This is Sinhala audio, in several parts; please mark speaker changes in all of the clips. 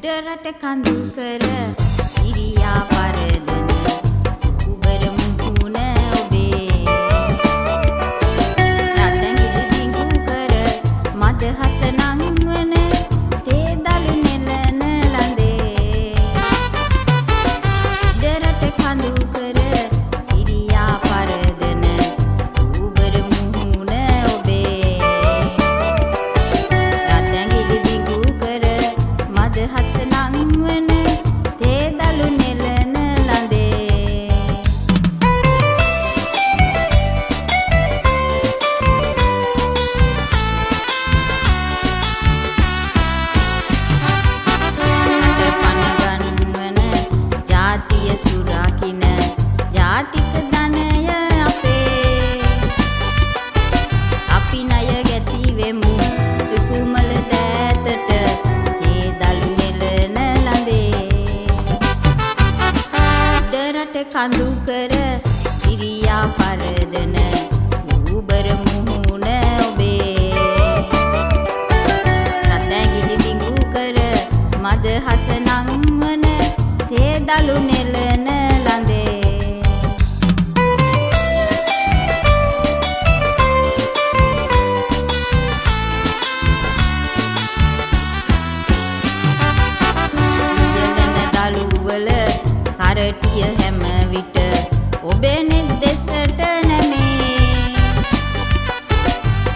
Speaker 1: උඩරට කඳු කර ඉරියා පරදන උබර මුහුණ ඔබේ රතැඟිලි දිඟු කර මදහස නංවන තේ දළු නෙලන ලඳේ උඩරට කඳු කර ඉරියා පරදන උබර මුහුණ ඔබේ රතැඟිලි දිඟු කර මදහස නංවන තේ දළු නෙලන ලඳේ පනගන්වන ජාතිය සුරකින ජාතික ධනය අපේ අපි ණය ගැතිවෙමු සුකුමල දෑතට තේ දළු නෙලන ලඳේ උඩරට කඳු කර ඉරියා පරදන උබර මුහුණ ඔබේ රතැඟිලි දිඟු කර මදහස නංවන තේ දළු නෙලන ලඳේ යලන දළුවල කරටිය හැම විට ඔබේ නෙත් දෙසට නැමේ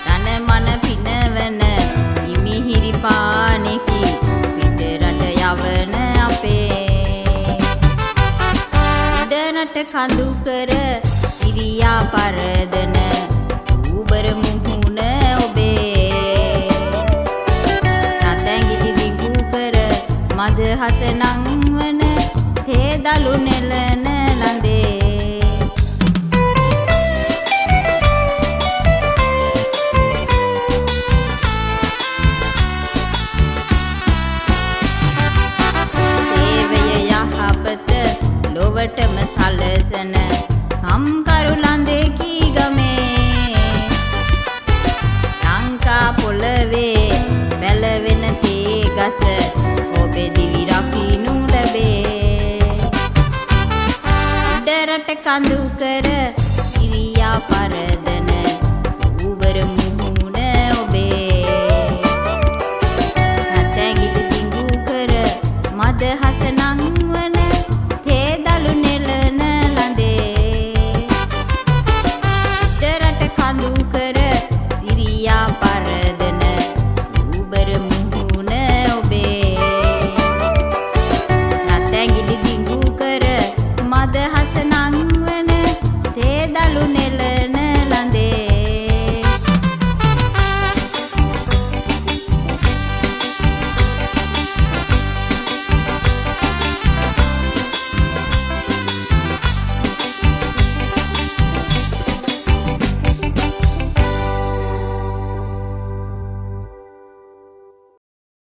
Speaker 1: තන මන පිනවන හිමිහිරි පානෙකි පිටරට යවන අපේ ඉඩරට කඳු කර ඉරියා පරදන උබර මුහුණ ඔබේ රතැඟිලි දිඟු කර මදහස නංවන තේ දළු නෙලන ලඳේ සේවය යහපත ලොවටම සලසන කම්කරු ලඳේකි ගමේ ලංකා පොළවේ බැලවෙන තේ ගස ඔබේ දිවි රකිනු ලැබේ උඩරට කඳු කර ඉරියා පරදන උබර මුහුණ ඔබේ රතැඟිලි දිඟු කර මදහස